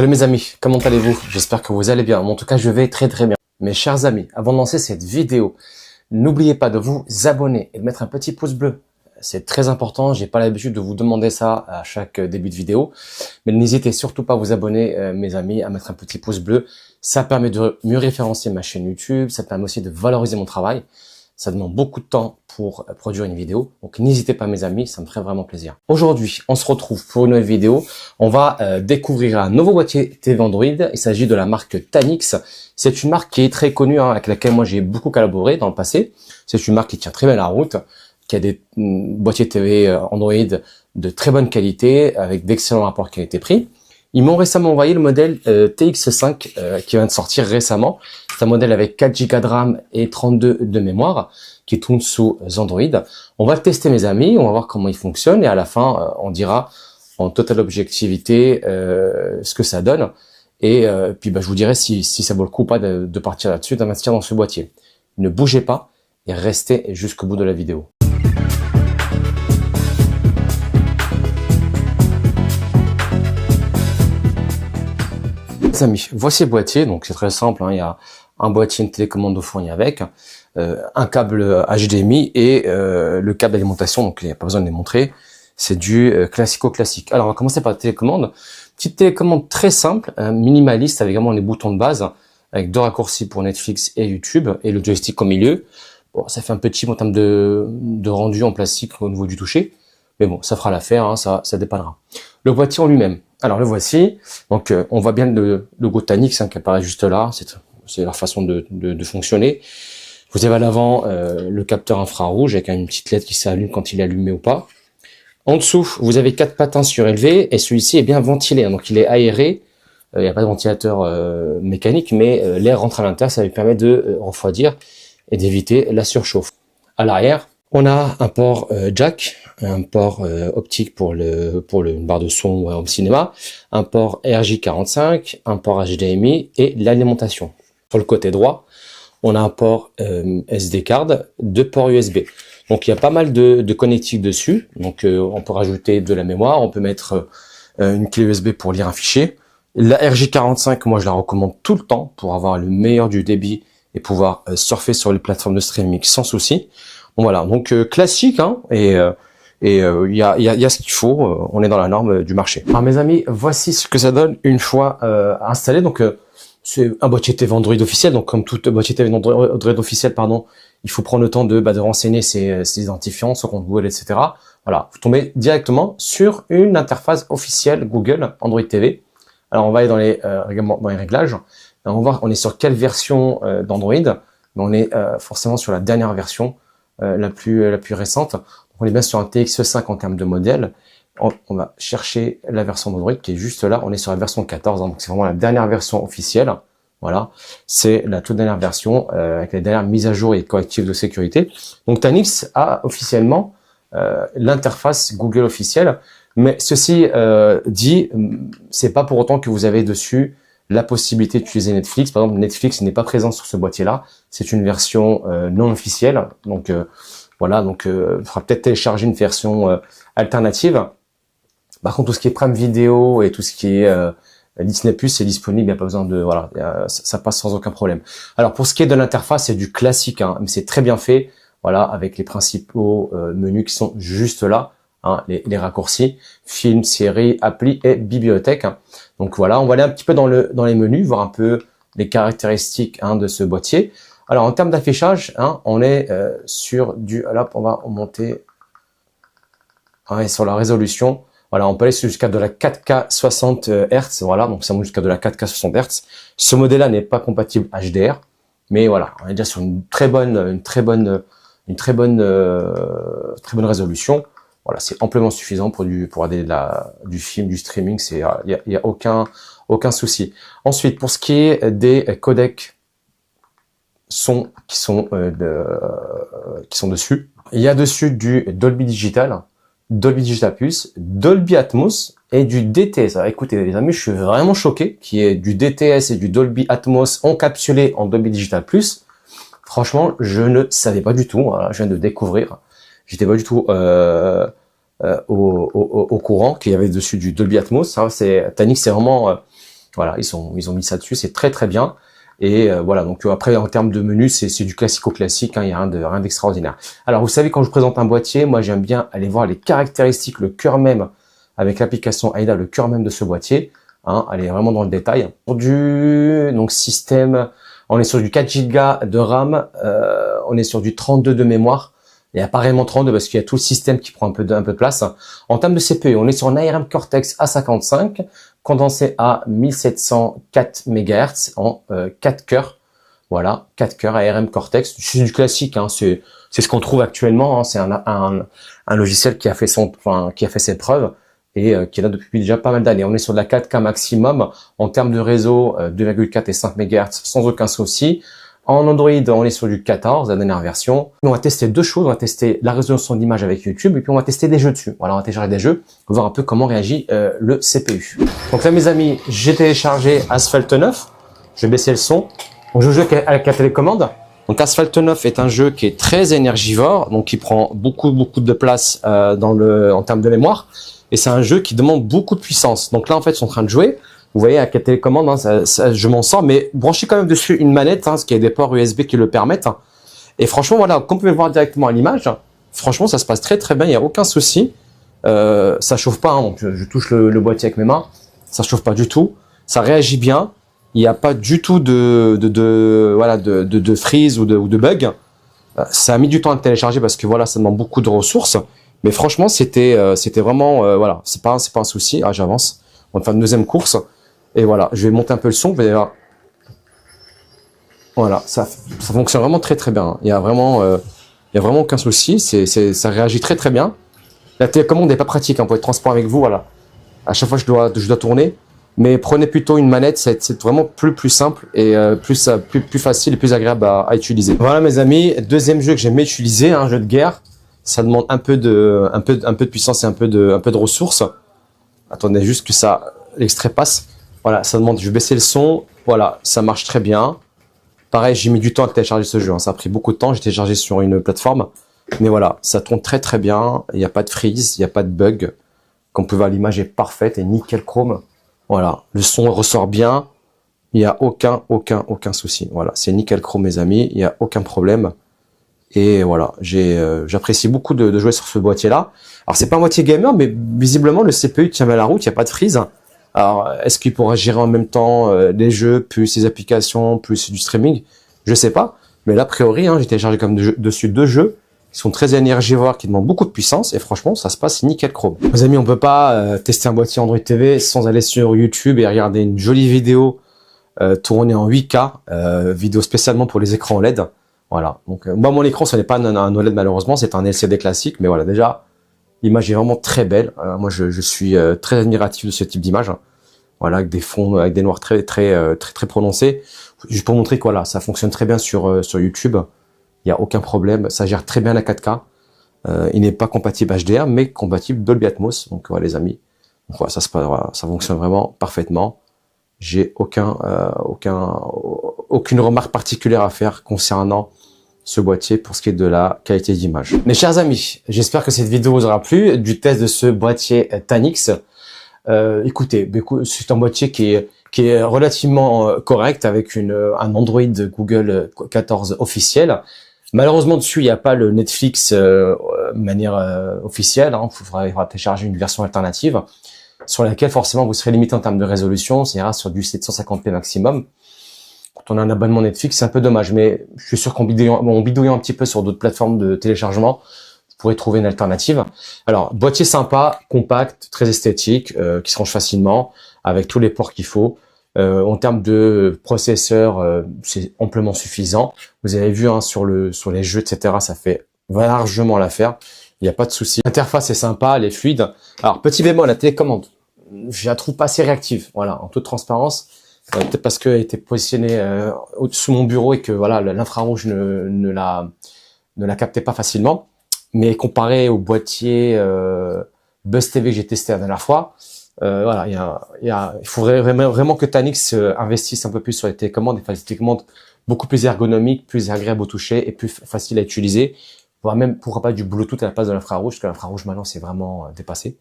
Salut mes amis, comment allez-vous? J'espère que vous allez bien. En tout cas, je vais très bien. Mes chers amis, avant de lancer cette vidéo, n'oubliez pas de vous abonner et de mettre un petit pouce bleu. C'est très important, j'ai pas l'habitude de vous demander ça à chaque début de vidéo, mais n'hésitez surtout pas à vous abonner, mes amis, à mettre un petit pouce bleu. Ça permet de mieux référencer ma chaîne YouTube, ça permet aussi de valoriser mon travail. Ça demande beaucoup de temps pour produire une vidéo, donc n'hésitez pas mes amis, ça me ferait vraiment plaisir. Aujourd'hui, on se retrouve pour une nouvelle vidéo. On va découvrir un nouveau boîtier TV Android. Il s'agit de la marque Tanix. C'est une marque qui est très connue, avec laquelle moi j'ai beaucoup collaboré dans le passé. C'est une marque qui tient très bien la route, qui a des boîtiers TV Android de très bonne qualité, avec d'excellents rapports qualité-prix. Ils m'ont récemment envoyé le modèle TX5 qui vient de sortir récemment. C'est un modèle avec 4 Go de RAM et 32 de mémoire qui tourne sous Android. On va le tester mes amis, on va voir comment il fonctionne et à la fin on dira en totale objectivité ce que ça donne. Et puis je vous dirai si ça vaut le coup ou pas de partir là-dessus, d'investir dans ce boîtier. Ne bougez pas et restez jusqu'au bout de la vidéo. Les amis, voici le boîtier, donc c'est très simple, il y a un boîtier, une télécommande fournie avec, un câble HDMI et le câble d'alimentation, donc il n'y a pas besoin de les montrer, c'est du classico-classique. Alors on va commencer par la télécommande, petite télécommande très simple, minimaliste avec également les boutons de base, avec deux raccourcis pour Netflix et YouTube et le joystick au milieu. Bon, ça fait un peu cheap en termes de rendu en plastique au niveau du toucher, mais bon, ça fera l'affaire, ça dépannera. Le boîtier en lui-même. Alors le voici, donc on voit bien le logo Tanix qui apparaît juste là, c'est leur façon de fonctionner. Vous avez à l'avant le capteur infrarouge avec une petite LED qui s'allume quand il est allumé ou pas. En dessous, vous avez 4 patins surélevés et celui-ci est bien ventilé, donc il est aéré. Il n'y a pas de ventilateur mécanique, mais l'air rentre à l'intérieur, ça lui permet de refroidir et d'éviter la surchauffe. À l'arrière, on a un port jack, un port optique pour une barre de son ou au cinéma, un port RJ45, un port HDMI et l'alimentation. Sur le côté droit, on a un port SD card, 2 ports USB. Donc il y a pas mal de connectiques dessus. Donc on peut rajouter de la mémoire, on peut mettre une clé USB pour lire un fichier. La RJ45, moi je la recommande tout le temps pour avoir le meilleur du débit et pouvoir surfer sur les plateformes de streaming sans souci. Bon, voilà, donc classique, et il y a ce qu'il faut, on est dans la norme du marché. Alors mes amis, voici ce que ça donne une fois installé. Donc c'est un boîtier TV Android officiel, donc comme tout boîtier TV Android officiel, il faut prendre le temps de renseigner ses identifiants, son compte Google, etc. Voilà, vous tombez directement sur une interface officielle Google Android TV. Alors on va aller dans les réglages. Alors, on va voir on est sur quelle version d'Android. On est forcément sur la dernière version. La plus récente. Donc, on est bien sur un TX5 en termes de modèle. On va chercher la version d'Android qui est juste là. On est sur la version 14, donc c'est vraiment la dernière version officielle. Voilà, c'est la toute dernière version avec les dernières mises à jour et correctives de sécurité. Donc Tanix a officiellement l'interface Google officielle, mais ceci dit, c'est pas pour autant que vous avez dessus la possibilité d'utiliser Netflix. Par exemple, Netflix n'est pas présent sur ce boîtier-là. C'est une version non officielle. Donc voilà, donc il faudra peut-être télécharger une version alternative. Par contre, tout ce qui est Prime Video et tout ce qui est Disney+, c'est disponible. Il n'y a pas besoin de ça passe sans aucun problème. Alors pour ce qui est de l'interface, c'est du classique, mais c'est très bien fait. Voilà, avec les principaux menus qui sont juste là. Les raccourcis, film, série, appli et bibliothèque. Donc voilà, on va aller un petit peu dans les menus, voir un peu les caractéristiques de ce boîtier. Alors en termes d'affichage, on est sur du... Là, on va monter sur la résolution. Voilà, on peut aller jusqu'à de la 4K 60 Hz. Voilà, donc ça monte jusqu'à de la 4K 60 Hz. Ce modèle-là n'est pas compatible HDR, mais voilà, on est déjà sur une très bonne résolution. Voilà, c'est amplement suffisant pour regarder du film, du streaming, il y a aucun souci. Ensuite, pour ce qui est des codecs son qui sont dessus, il y a dessus du Dolby Digital, Dolby Digital Plus, Dolby Atmos et du DTS. Alors écoutez les amis, je suis vraiment choqué qu'il y ait du DTS et du Dolby Atmos encapsulé en Dolby Digital Plus. Franchement, je ne savais pas du tout, voilà, je viens de découvrir. J'étais pas du tout au courant qu'il y avait dessus du Dolby Atmos. Tanix, c'est vraiment Voilà, ils ont mis ça dessus, c'est très très bien. Et voilà, donc après en termes de menu, c'est du classico-classique, hein, il y a rien d'extraordinaire. Alors vous savez, quand je présente un boîtier, moi j'aime bien aller voir les caractéristiques, le cœur même, avec l'application AIDA, le cœur même de ce boîtier, hein, aller vraiment dans le détail. Pour donc système, on est sur du 4 Go de RAM, on est sur du 32 de mémoire. Il n'y a pas vraiment 32 parce qu'il y a tout le système qui prend un peu de place. En termes de CPU, on est sur un ARM Cortex A55, condensé à 1704 MHz en 4 cœurs. Voilà, 4 cœurs ARM Cortex. C'est du classique, hein, c'est ce qu'on trouve actuellement. Hein, c'est un logiciel qui a fait ses preuves et qui est là depuis déjà pas mal d'années. On est sur de la 4K maximum en termes de réseau 2,4 et 5 MHz sans aucun souci. En Android, on est sur du 14, la dernière version. On va tester deux choses. On va tester la résolution d'image avec YouTube et puis on va tester des jeux dessus. Voilà, on va télécharger des jeux, voir un peu comment réagit le CPU. Donc là, mes amis, j'ai téléchargé Asphalt 9. Je vais baisser le son. Donc je joue avec la télécommande. Donc Asphalt 9 est un jeu qui est très énergivore, donc qui prend beaucoup de place en termes de mémoire. Et c'est un jeu qui demande beaucoup de puissance. Donc là, en fait, ils sont en train de jouer. Vous voyez, avec la télécommande, hein, je m'en sors, mais branchez quand même dessus une manette, hein, parce qu'il y a des ports USB qui le permettent. Et franchement, voilà, comme vous pouvez le voir directement à l'image, franchement, ça se passe très très bien, il n'y a aucun souci. Ça chauffe pas, hein, donc je touche le boîtier avec mes mains, ça chauffe pas du tout, ça réagit bien, il n'y a pas du tout de freeze ou de bug. Ça a mis du temps à télécharger parce que voilà, ça demande beaucoup de ressources, mais franchement, c'était vraiment, voilà, c'est pas un souci. Ah, j'avance, on va faire une deuxième course. Et voilà, je vais monter un peu le son, vous allez voir. Voilà, ça fonctionne vraiment très très bien. Il y a vraiment aucun souci. Ça réagit très très bien. La télécommande n'est pas pratique, hein, pour être transparent avec vous. Voilà, à chaque fois je dois tourner, mais prenez plutôt une manette. C'est vraiment plus simple et plus facile et plus agréable à utiliser. Voilà mes amis, deuxième jeu que j'aime utiliser, un jeu de guerre. Ça demande un peu de puissance et un peu de ressources. Attendez juste que l'extrait passe. Voilà, ça demande, je vais baisser le son. Voilà, ça marche très bien. Pareil, j'ai mis du temps à télécharger ce jeu, hein. Ça a pris beaucoup de temps. J'ai téléchargé sur une plateforme. Mais voilà, ça tourne très très bien. Il n'y a pas de freeze, il n'y a pas de bug. Comme vous pouvez voir, l'image est parfaite et nickel chrome. Voilà, le son ressort bien. Il n'y a aucun souci. Voilà, c'est nickel chrome mes amis. Il n'y a aucun problème. Et voilà, j'apprécie beaucoup de jouer sur ce boîtier-là. Alors c'est pas un boîtier gamer, mais visiblement le CPU tient bien la route. Il n'y a pas de freeze. Alors, est-ce qu'il pourra gérer en même temps les jeux, plus les applications, plus du streaming? Je sais pas. Mais là, a priori, hein, j'ai téléchargé comme dessus deux jeux qui sont très énergivores, qui demandent beaucoup de puissance. Et franchement, ça se passe nickel chrome. Les amis, on peut pas tester un boîtier Android TV sans aller sur YouTube et regarder une jolie vidéo tournée en 8K, vidéo spécialement pour les écrans OLED. Voilà. Donc, moi, mon écran, ce n'est pas un OLED malheureusement, c'est un LCD classique. Mais voilà, déjà, l'image est vraiment très belle. Moi, je suis très admiratif de ce type d'image. Voilà, avec des fonds, avec des noirs très prononcés. Juste pour montrer que voilà, ça fonctionne très bien sur YouTube. Il n'y a aucun problème. Ça gère très bien la 4K. Il n'est pas compatible HDR, mais compatible Dolby Atmos. Donc voilà, les amis. Donc voilà, ça fonctionne vraiment parfaitement. J'ai aucune remarque particulière à faire concernant ce boîtier pour ce qui est de la qualité d'image. Mes chers amis, j'espère que cette vidéo vous aura plu du test de ce boîtier Tanix. Écoutez, c'est un boîtier qui est relativement correct avec un Android Google 14 officiel. Malheureusement dessus il n'y a pas le Netflix de manière officielle. Hein. Il faudra télécharger une version alternative sur laquelle forcément vous serez limité en termes de résolution. Ça ira sur du 750p maximum. Quand on a un abonnement Netflix, c'est un peu dommage, mais je suis sûr qu'en bidouillant un petit peu sur d'autres plateformes de téléchargement, vous pourrez trouver une alternative. Alors, boîtier sympa, compact, très esthétique, qui se range facilement, avec tous les ports qu'il faut. En termes de processeur, c'est amplement suffisant. Vous avez vu hein, sur les jeux, etc., ça fait largement l'affaire. Il n'y a pas de souci. L'interface est sympa, elle est fluide. Alors, petit bémol, la télécommande, je la trouve pas assez réactive. Voilà, en toute transparence. Peut-être parce qu'elle était positionnée sous mon bureau et que voilà l'infrarouge ne la captait pas facilement. Mais comparé au boîtier Buzz TV que j'ai testé la dernière fois, voilà, il faudrait vraiment que Tanix investisse un peu plus sur les télécommandes et fasse des télécommandes beaucoup plus ergonomiques, plus agréables au toucher et plus faciles à utiliser. Voire même pourquoi pas du Bluetooth à la place de l'infrarouge, parce que l'infrarouge maintenant c'est vraiment dépassé.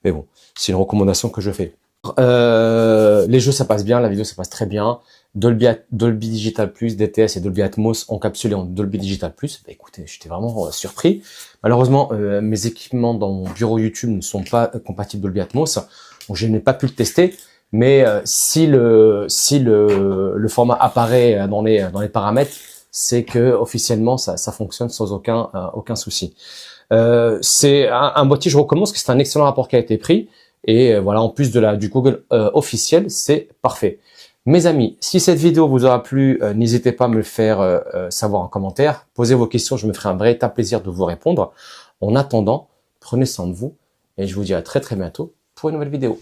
Mais bon, c'est une recommandation que je fais. Les jeux, ça passe bien, la vidéo, ça passe très bien. Dolby Digital Plus, DTS et Dolby Atmos encapsulés en Dolby Digital Plus. Bah, écoutez, j'étais vraiment surpris. Malheureusement, mes équipements dans mon bureau YouTube ne sont pas compatibles Dolby Atmos, donc je n'ai pas pu le tester. Mais si le format apparaît dans les paramètres, c'est que officiellement ça fonctionne sans aucun souci. C'est un boîtier, je recommande parce que c'est un excellent rapport qui a été pris. Et voilà, en plus du Google officiel, c'est parfait. Mes amis, si cette vidéo vous aura plu, n'hésitez pas à me le faire savoir en commentaire. Posez vos questions, je me ferai un véritable plaisir de vous répondre. En attendant, prenez soin de vous et je vous dis à très bientôt pour une nouvelle vidéo.